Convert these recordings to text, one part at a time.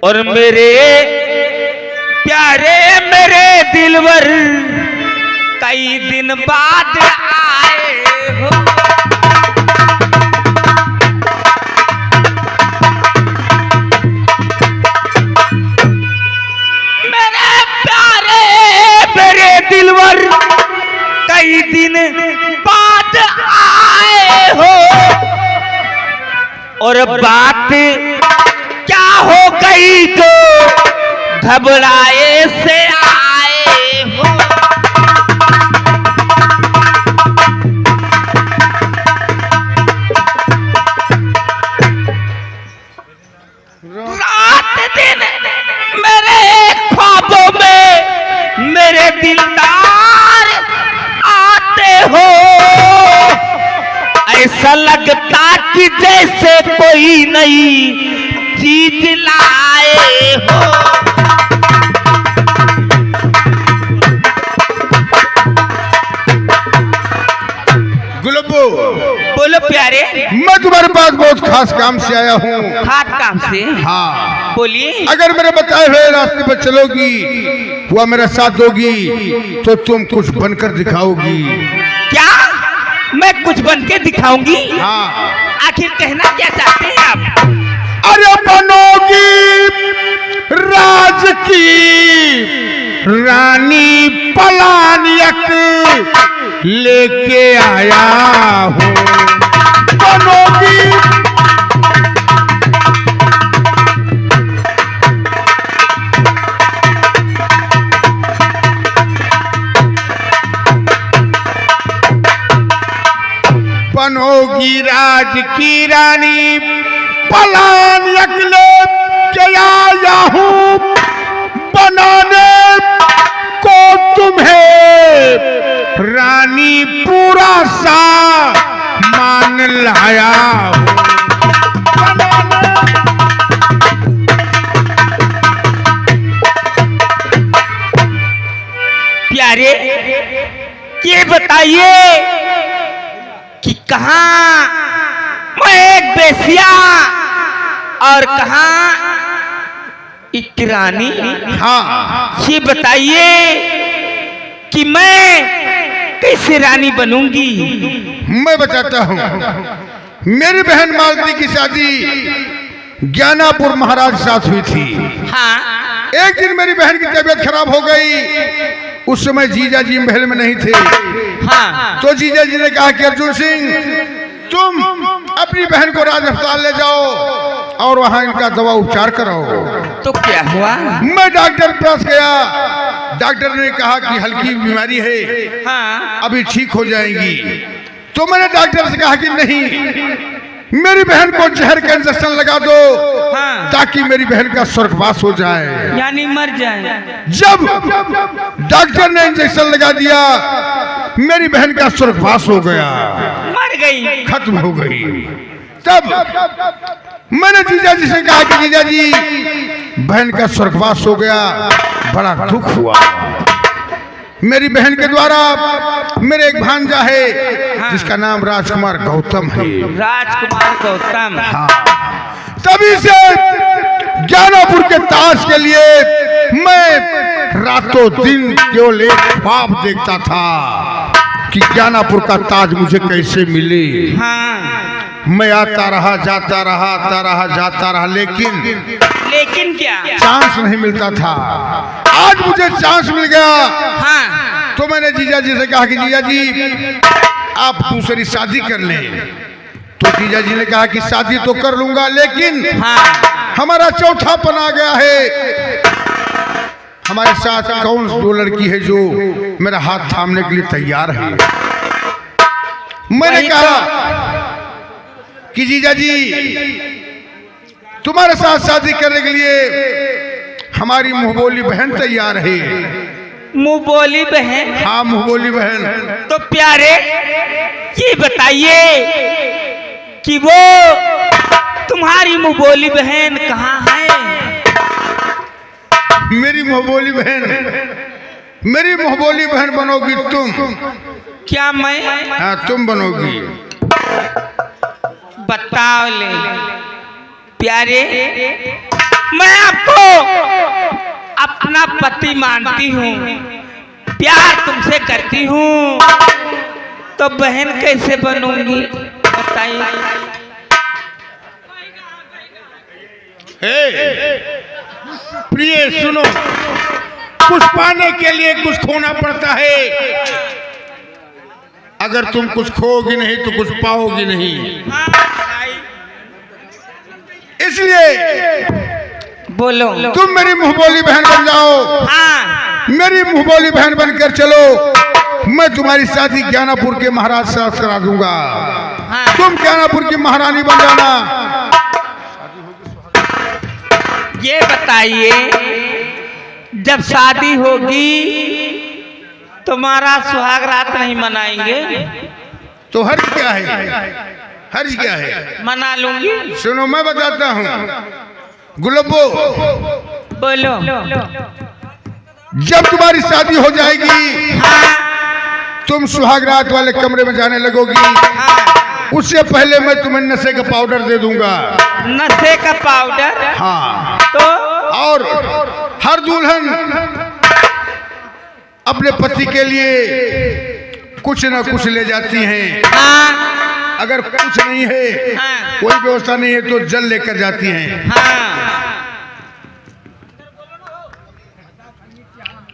और मेरे प्यारे मेरे दिलवर कई दिन बाद आए हो। मेरे प्यारे मेरे दिलवर कई दिन बाद आए हो। और बात क्या हो गई जो घबराए से आए हो। रात दिन मेरे ख्वाबों में मेरे दिलदार आते हो। ऐसा लगता कि जैसे कोई नई चीज लाए हो। गुलब्बू, बोलो प्यारे। मैं तुम्हारे पास बहुत खास काम से आया हूँ। खास काम से? हाँ, बोलिए। अगर मेरे बताए हुए रास्ते पर चलोगी, हुआ मेरा साथ दोगी, तो तुम कुछ बनकर दिखाओगी। क्या मैं कुछ बन के दिखाऊंगी? हाँ। आखिर कहना क्या चाहते हैं आप? अरे बनोगी राज की रानी पलानियक लेके आया हूँ। बनोगी बनोगी राज की रानी पलानियक लेके आया हूँ। बनाने को तुम्हें रानी पूरा सा मान लाया हूँ। प्यारे ये बताइए कि कहाँ मैं एक बेसिया और कहाँ एक रानी? हाँ, ये बताइए कि मैं कैसे रानी बनूंगी? मैं बताता हूँ। मेरी बहन मालती की शादी ज्ञानापुर महाराज के साथ हुई थी। हाँ। एक दिन मेरी बहन की तबीयत खराब हो गई। उस समय जीजा जी महल में नहीं थे। हाँ। तो जीजा जी ने कहा कि अर्जुन सिंह, तुम अपनी बहन को राज अस्पताल ले जाओ और वहां इनका दवा उपचार कराओ। तो क्या हुआ? मैं डॉक्टर के पास गया। डॉक्टर ने कहा कि हल्की बीमारी है, हाँ। अभी ठीक हो जाएगी। तो मैंने डॉक्टर से कहा कि नहीं, मेरी बहन को जहर का इंजेक्शन लगा दो, हाँ। ताकि मेरी बहन का स्वर्गवास हो जाए। यानी मर जाए। जब डॉक्टर ने इंजेक्शन लगा दिया, मेरी बहन का स्वर्गवास हो गया, मर गई, खत्म हो गई। तब मैंने जीजा जी से कहा कि जीजा जी, बहन का स्वर्गवास हो गया, बड़ा दुख हुआ। मेरी बहन के द्वारा मेरे एक भांजा है, हाँ। जिसका नाम राजकुमार गौतम है। राजकुमार गौतम। हाँ। तभी से ज्ञानापुर के ताज के लिए मैं रातों दिन केवल एक ख्वाब देखता था कि ज्ञानापुर का ताज मुझे कैसे मिले। हाँ। मैं आता रहा, जाता रहा, आता रहा, जाता रहा, लेकिन क्या? चांस नहीं मिलता था। आज मुझे चांस मिल गया। हाँ। तो मैंने जीजा जी से कहा कि जीजा जी, आप दूसरी शादी कर लें। तो जीजा जी ने कहा कि शादी तो कर लूंगा, लेकिन हाँ। हमारा चौथापन आ गया है। हमारे साथ कौन दो लड़की है जो मेरा हाथ थामने के लिए तैयार है? मैंने कहा कि जीजा जी, तुम्हारे साथ शादी करने के लिए हमारी मुंहबोली बहन तैयार है। मुंह बोली बहन? हाँ, मुंहबोली बहन। तो प्यारे ये बताइए कि वो तुम्हारी मुंह बोली बहन कहाँ है? मेरी मुंहबोली बहन बनोगी तुम। क्या मैं? हाँ, तुम बनोगी। बताओ ले प्यारे, मैं आपको अपना पति मानती हूँ, प्यार तुमसे करती हूँ, तो बहन कैसे बनूंगी बताइए। प्रिय सुनो, कुछ पाने के लिए कुछ खोना पड़ता है। अगर तुम कुछ खोगी नहीं तो कुछ पाओगी नहीं। इसलिए बोलो, तुम मेरी मुंहबोली बहन बन जाओ। हाँ। मेरी मुंहबोली बहन बनकर चलो, मैं तुम्हारी शादी ज्ञानापुर के महाराज से करा दूंगा। हाँ। तुम ज्ञानापुर की महारानी बन जाना। ये बताइए, जब शादी होगी तुम्हारा सुहाग रात नहीं मनाएंगे? तो हर्ज क्या है? हर्ज क्या है? मना लूंगी। सुनो, मैं बताता हूँ। गुलाबो, बोलो। जब तुम्हारी शादी हो जाएगी, हाँ। तुम सुहाग रात वाले कमरे में जाने लगोगी। हाँ। उससे पहले मैं तुम्हें नशे का पाउडर दे दूंगा। नशे का पाउडर? हाँ। तो और हर दुल्हन अपने पति के लिए कुछ न कुछ ले जाती हैं। हाँ। अगर कुछ नहीं है, हाँ। कोई व्यवस्था नहीं है, तो जल लेकर जाती हैं। हाँ।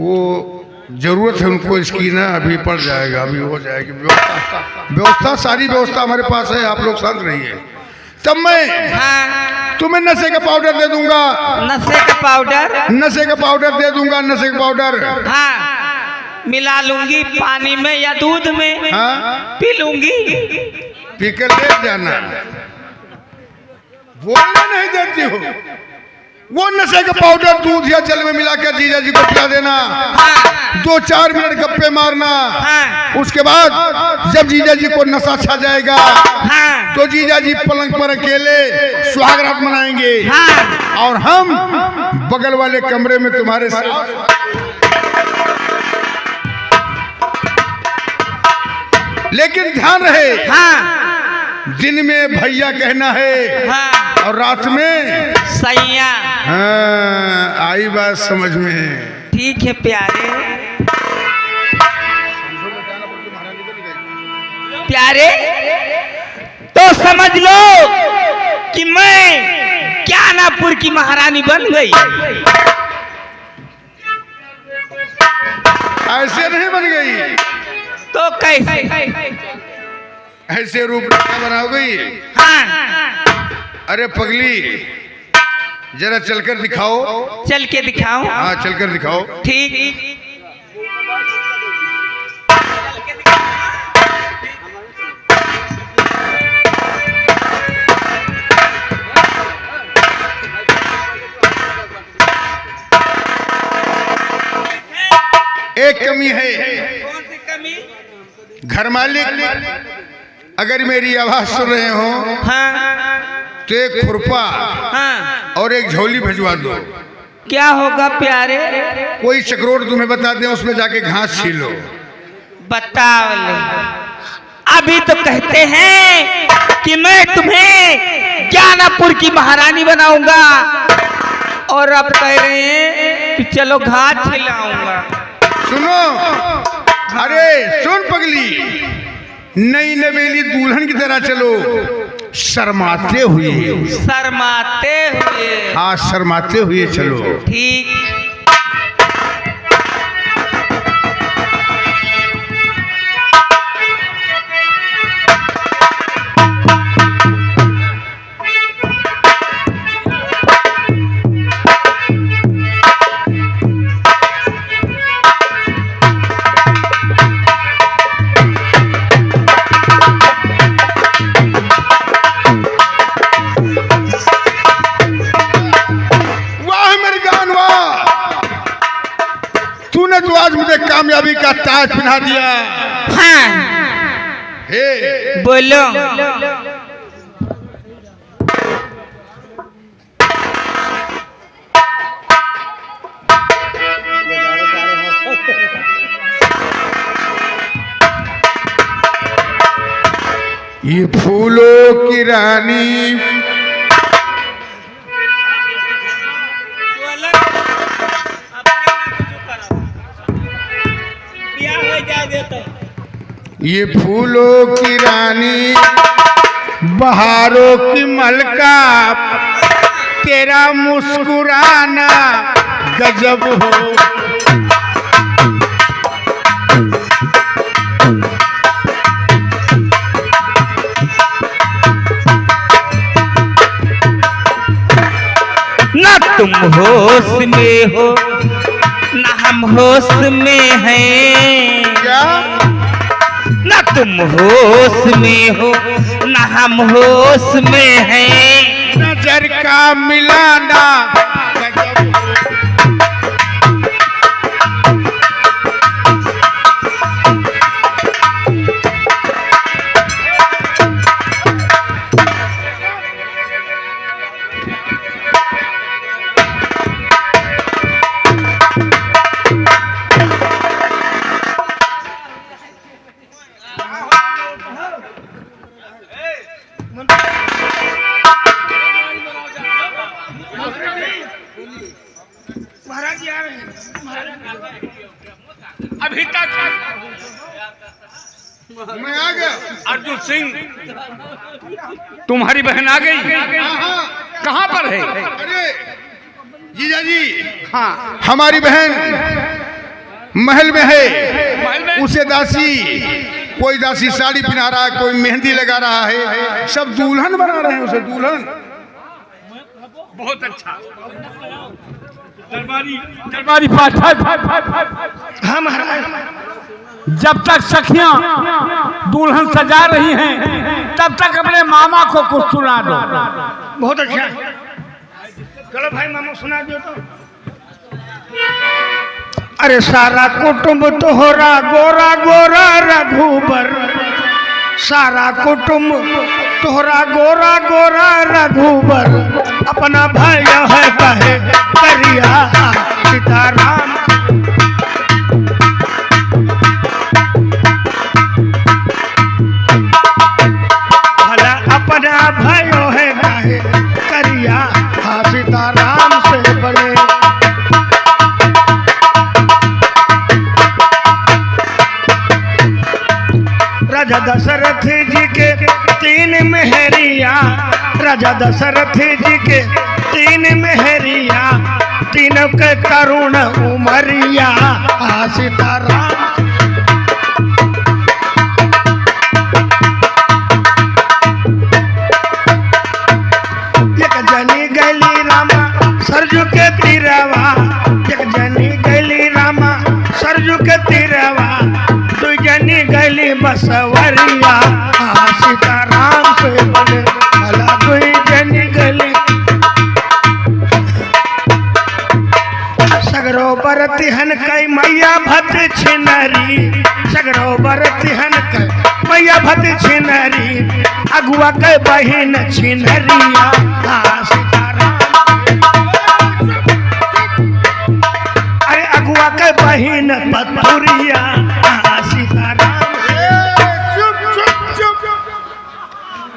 वो जरूरत है उनको इसकी ना, अभी पड़ जाएगा, अभी हो जाएगी व्यवस्था सारी व्यवस्था हमारे पास है। आप लोग शांत रहिए। तब मैं हाँ। तुम्हें नशे का पाउडर दे दूंगा। नशे का पाउडर? नशे का पाउडर दे दूंगा, नशे का पाउडर। हाँ। मिला लूंगी पानी में या दूध में? हाँ। पी लूंगी। पीकर ले जाना। बोलना नहीं देती हो। वो नशे का पाउडर दूध या जल में मिलाकर जीजा जी को पिला देना। हाँ। 2-4 मिनट गप्पे मारना। हाँ। उसके बाद जब जीजा जी को नशा छा जाएगा, हाँ। तो जीजा जी पलंग पर अकेले सुहाग रात मनाएंगे। हाँ। और हम बगल वाले कमरे में तुम्हारे साथ। लेकिन ध्यान रहे, हाँ। दिन में भैया कहना है। हाँ। और रात में सैया। हाँ, आई बात समझ में। ठीक है प्यारे। प्यारे, तो समझ लो कि मैं ज्ञानापुर की महारानी बन गई। ऐसे नहीं बन गई तो कैसे? ऐसे रूपरेखा बनाओगी? हाँ। अरे पगली, जरा चलकर दिखाओ। चल के दिखाऊं? हाँ, चलकर दिखाओ। ठीक। एक कमी है। कौन सी कमी? घर मालिक अगर मेरी आवाज सुन रहे हो, हाँ। तो एक खुरपा हाँ। और एक झोली भिजवा दो। क्या होगा प्यारे? कोई चक्रोट तुम्हें बता दें, उसमें जाके घास छीलो। बताओ ले। अभी तो कहते हैं कि मैं तुम्हें ज्ञानापुर की महारानी बनाऊंगा, और अब कह रहे हैं कि चलो घास खिलाऊंगा। सुनो, अरे सुन पगली, नई नवेली दुल्हन की तरह चलो, शर्माते हुए। शर्माते हुए? हाँ, शर्माते हुए चलो। ठीक। तो आज मुझे कामयाबी का ताज पहना दिया। हाँ। हे, बोलो। ये फूलों की रानी ये फूलों की रानी बहारों की मलका, तेरा मुस्कुराना गजब हो। ना तुम होश में हो ना हम होश में हैं, क्या? ना तुम होश में हो ना हम होश में हैं। नजर का मिलाना गजब हो। महाराज जी आ रहे हैं। अभी तक मैं आ गया। अर्जुन सिंह तुम्हारी बहन आ गई? कहाँ पर है? अरे जीजा जी, हाँ हमारी बहन महल में है। महल में? उसे दासी, कोई दासी साड़ी पहना रहा है, कोई मेहंदी लगा रहा है, सब दुल्हन बना रहे हैं उसे दुल्हन। बहुत अच्छा। दरबारी पाठक, हाँ महाराज। जब तक सखियां दुल्हन सजा रही हैं तब तक अपने मामा को कुछ सुना दो। बहुत अच्छा। चलो भाई मामा सुना दो तो। अरे सारा कुटुंब तोहरा गोरा गोरा रघुबर, सारा कुटुंब तोहरा गोरा गोरा रघुबर, अपना भाई है कहे करिया सीताराम। भला अपना भाई है कहे करिया सीताराम से बने। राजा दशरथ जी के 3 मेहरिया, राजा दशरथ जी के 3 मेहरिया, तीनों के तरुण उमरिया सीताराम। एक जनी गली रामा सरजू के तीरवा, एक जनी गली रामा सरजू के तीरवा, दू जनी गली बसवरिया सीताराम से बने। भला दू जनी गली सगरो बरतिहन कई मैया भत छिनरी, सगरो बरतिहन कई मैया भत छिनरी, अगुआ के बहिन छिनरिया सीताराम। अरे अगुआ के बहिन पतुरिया सीताराम।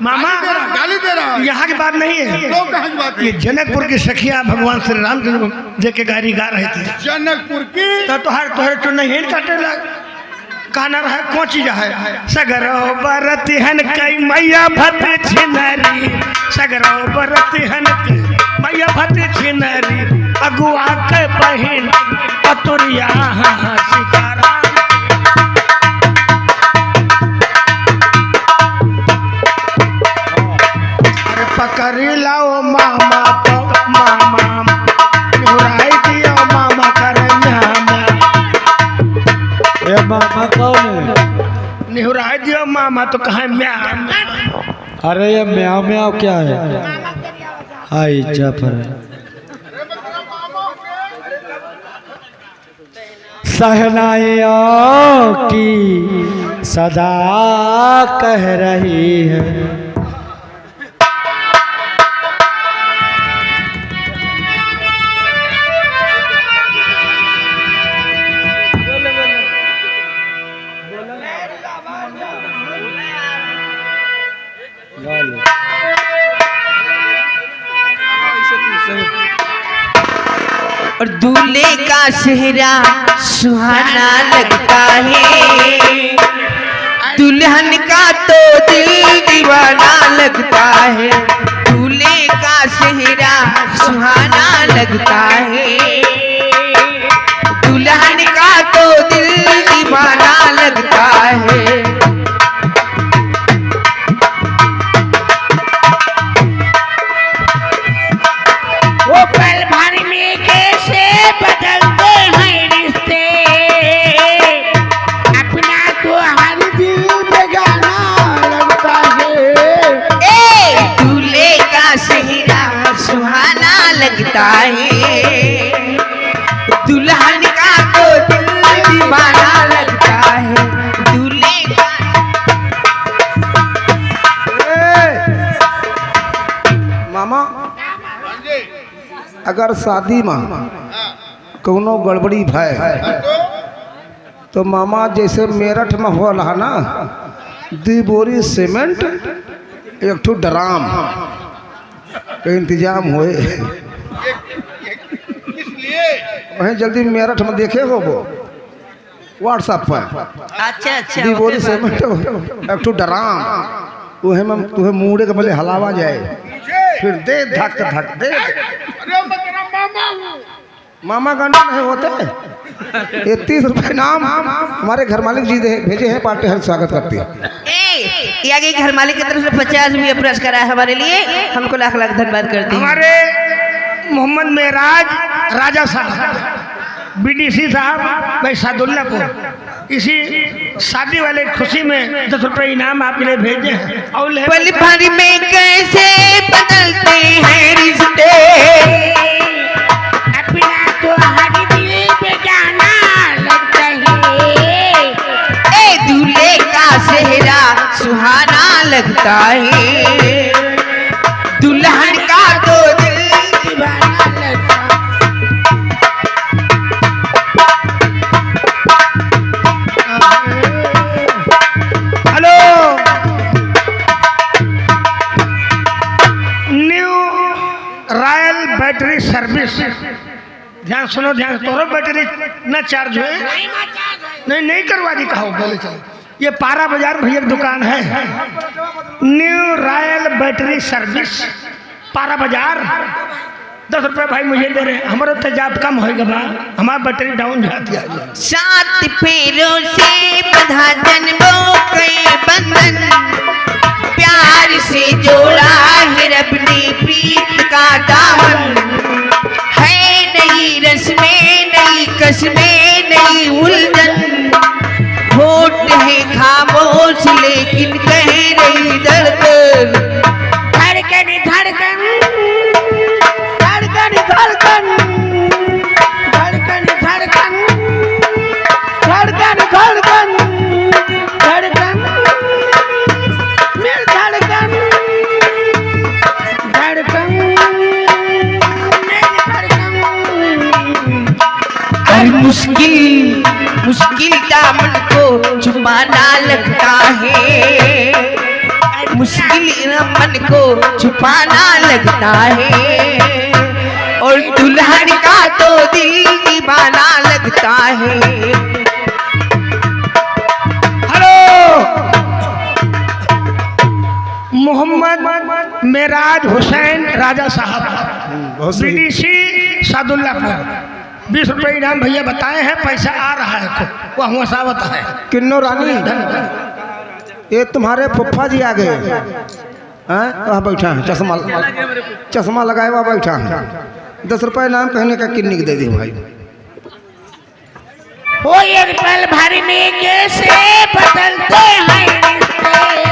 मामा गाली दे रहा है। यहाँ की बात नहीं है, तो कहाँ की बात है? ये जनकपुर की सखिया भगवान श्री रामचंद्र जी के गाड़ी गा रहे थे। जनकपुर की तो तोहरे चुन नहीं काटे लग कहना रहा कौन चीज है? सगरो बरतिहन कई मैया भत छिनरी, सगरो बरतिहन कई मैया भत छिनरी, अगुआ के बहिन पतुरिया सीताराम। अरे पकड़ लाओ मामा तो मामा निहुराई दियो मामा करैया में। ये मामा कौन है? निहुराई दियो मामा तो कहाँ म्या। अरे ये म्याव म्याव क्या है? आई जाफर सहनाइयों की सदा कह रही है, और दूल्हे का चेहरा सुहाना लगता है, दुल्हन का तो दिल दीवाना लगता है, दूल्हे का चेहरा सुहाना लगता है। दुल्हन का तो दिल दीवाना लगता है। वो पल भर में कैसे बदलते हैं रिश्ते, अपना तो हर दिल बेगाना लगता है। दूल्हे का चेहरा सुहाना लगता है, दुल्हन का तो दिल दीवाना लगता है। दूल्हे का मामा अगर शादी में कोनो गड़बड़ी भय तो मामा जैसे मेरठ में हो रहा ना, 2 बोरी सीमेंट 1 ठो ड्राम के इंतजाम होए। वहीं जल्दी मेरठ में देखे हो वो व्हाट्सएप पर। अच्छा अच्छा 2 बोरी सीमेंट 1 ठो ड्राम वही में तुम्हें मुड़े के भले हलावा जाए, फिर दे धक धक दे। मामा गंडा नहीं होते। 31 रुपए नाम हमारे घर मालिक जी भेजे हैं, पार्टी हर स्वागत करती है। ये आगे घर मालिक की तरफ से 50 रुपये पुरस्कार है हमारे लिए, हमको लाख लाख धन्यवाद करते हैं। हमारे मोहम्मद मेराज राजा साहब बीडीसी साहब भाई सादुल्लापुर, इसी शादी वाले खुशी में 10 रुपए इनाम आपके लिए भेजे हैं। और पल भर में कैसे बदलते हैं रिश्ते, अपना तो हर दिल बेगाना लगता है। दूल्हे का चेहरा सुहाना लगता है, दुल्हन का तो दिल दीवाना लगता है। Hello, new royal battery service, ध्यान सुनो ध्यान। तोरो बैटरी न चार्ज हुए नहीं करवा दी कहो बोले चलो। ये पारा बाजार भैया की दुकान है, न्यू रॉयल बैटरी सर्विस पारा बाजार। 10 रुपए भाई मुझे दे रहे, हमारा तेजाब कम होएगा बा, हमारा बैटरी डाउन जाती है। 7 फेरों से बंधा जन्मों के बंधन, प्यार से जोड़ा है रब ने प्रीत का दामन। है नई रस्में नई कस्में नई उलझन, होठ है खामोश लेकिन कह रही धड़कन। धड़कन धड़कन धड़कन धड़कन धड़कन धड़कन धड़कन धड़कन धड़कन मेरी धड़कन धड़कन मेरी धड़कन। और मुश्किल मुश्किल दामन को छुपाना लगता है, मुश्किल मन को छुपाना लगता है। और दुल्हन का तो दिल दीवाना लगता है। हेलो, मोहम्मद मेराज हुसैन राजा साहब बीडीसी सादुल्लापुर, 20 रुपए इनाम भैया बताए हैं, पैसा आ रहा है वो हुआ सावत है। किन्नो रानी ये तुम्हारे फुफ्फा जी आ गए हैं, वहाँ बैठा है, चश्मा लगाए हुआ बैठा है। 10 रुपए नाम कहने का किन्नी दे दी भाई। वो एक पल भर में कैसे बदलते हैं रिश्ते,